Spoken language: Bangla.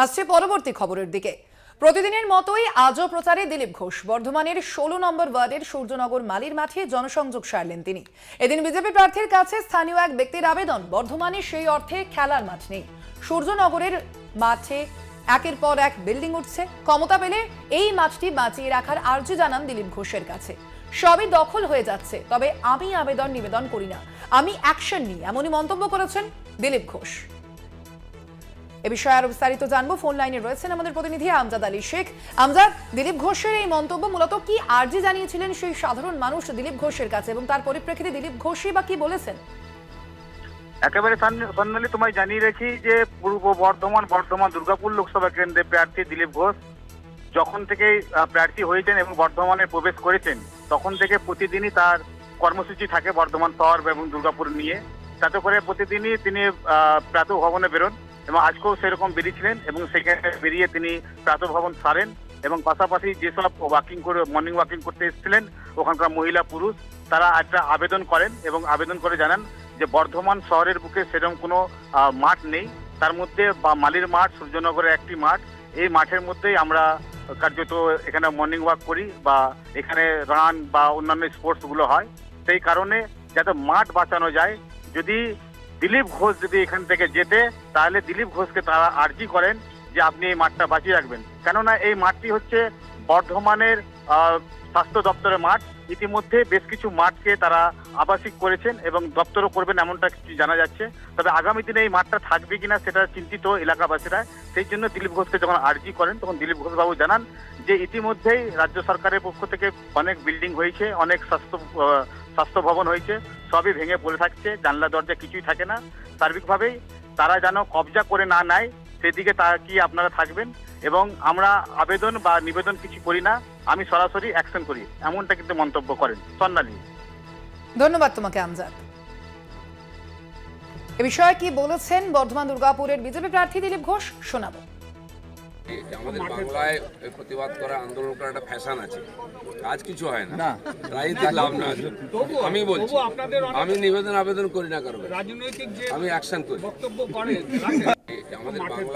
আসছে পরবর্তী খবরের দিকে। প্রতিদিনের মতোই আজও প্রচারে দিলীপ ঘোষ। বর্ধমানের 16 নম্বর ওয়ার্ডের সূর্যনগর মালির মাঠে জনসংযোগ সারলেন তিনি। এদিন বিজেপি প্রার্থীর কাছে স্থানীয় এক ব্যক্তির আবেদন, বর্ধমানে সেই অর্থে খেলার মাঠ নেই। সূর্যনগরের মাঠে একের পর এক বিল্ডিং উঠছে। ক্ষমতা পেলে এই মাঠটি বাঁচিয়ে রাখার আর্জি জানান দিলীপ ঘোষের কাছে। সবই দখল হয়ে যাচ্ছে, তবে আমি আবেদন নিবেদন করি না, আমি অ্যাকশন নিই, এমনই মন্তব্য করেছেন দিলীপ ঘোষ। এ বিষয়ে আরো বিস্তারিত জানবো। ফোন লাইনে রয়েছেন আমাদের প্রতিনিধি আমজাদ আলী শেখ। আমজাদ, দিলীপ ঘোষের এই মন্তব্য মূলত কি আর্জি জানিয়েছিলেন সেই সাধারণ মানুষ দিলীপ ঘোষের কাছে, এবং তার পরিপ্রেক্ষিতে দিলীপ ঘোষই বা কি বলেছেন? একেবারে স্বর্ণালী, তোমায় জানিয়ে রাখি যে পূর্ব বর্ধমান দুর্গাপুর লোকসভা কেন্দ্রের প্রার্থী দিলীপ ঘোষ যখন থেকে প্রার্থী হয়েছেন এবং বর্ধমানে প্রবেশ করেছেন, তখন থেকে প্রতিদিনই তার কর্মসূচি থাকে বর্ধমান শহর এবং দুর্গাপুর নিয়ে। তাতে করে প্রতিদিনই তিনি প্রাতঃ ভবনে বেরোন এবং আজকেও সেরকম বেরিয়েছিলেন এবং সেখানে বেরিয়ে তিনি প্রাতঃ ভবন সারেন এবং পাশাপাশি যেসব মর্নিং ওয়াকিং করতে এসেছিলেন ওখানকার মহিলা পুরুষ তারা একটা আবেদন করেন এবং আবেদন করে জানান যে বর্ধমান শহরের বুকে সেরকম কোনো মাঠ নেই, তার মধ্যে বা মালির মাঠ, সূর্যনগরের একটি মাঠ, এই মাঠের মধ্যেই আমরা কার্যত এখানে মর্নিং ওয়াক করি বা এখানে রান বা অন্যান্য স্পোর্টসগুলো হয়। সেই কারণে যাতে মাঠ বাঁচানো যায়, যদি দিলীপ ঘোষ যদি এখান থেকে যেতে, তাহলে দিলীপ ঘোষকে তারা আর্জি করেন যে আপনি এই মাঠটা বাঁচিয়ে রাখবেন। কেননা এই মাঠটি হচ্ছে বর্ধমানের স্বাস্থ্য দপ্তরের মাঠ। ইতিমধ্যে বেশ কিছু মাঠকে তারা আবাসিক করেছেন এবং দপ্তরও করবেন এমনটা কিছু জানা যাচ্ছে। তবে আগামী দিনে এই মাঠটা থাকবে কিনা সেটা চিন্তিত এলাকাবাসীরা। সেই জন্য দিলীপ ঘোষকে যখন আর্জি করেন তখন দিলীপ ঘোষবাবু জানান যে ইতিমধ্যেই রাজ্য সরকারের পক্ষ থেকে অনেক বিল্ডিং হয়েছে, অনেক স্বাস্থ্য ভবন হয়েছে, সবই ভেঙে পড়ে থাকছে, জানলা দরজা কিছুই থাকে না। সার্বিকভাবেই তারা যেন কবজা করে না নেয় সেদিকে তাকিয়ে আপনারা থাকবেন এবং আমরা আবেদন বা নিবেদন কিছু করি না, আমি সরাসরি অ্যাকশন করি, এমনটা কিন্তু মন্তব্য করেন স্বর্ণালী। ধন্যবাদ তোমাকে আমজাদ। এ বিষয়ে কি বলেছেন বর্ধমান দুর্গাপুরের বিজেপি প্রার্থী দিলীপ ঘোষ, শোনাবো। আমাদের বাংলায় প্রতিবাদ করা, আন্দোলন করা একটা ফ্যাশন আছে, কাজ কিছু হয় না, রাজনীতিক লাভ না। আমি বলছি, আমি আবেদন করি না কারো, রাজনৈতিক আমি অ্যাকশন করি। আমাদের বাংলায়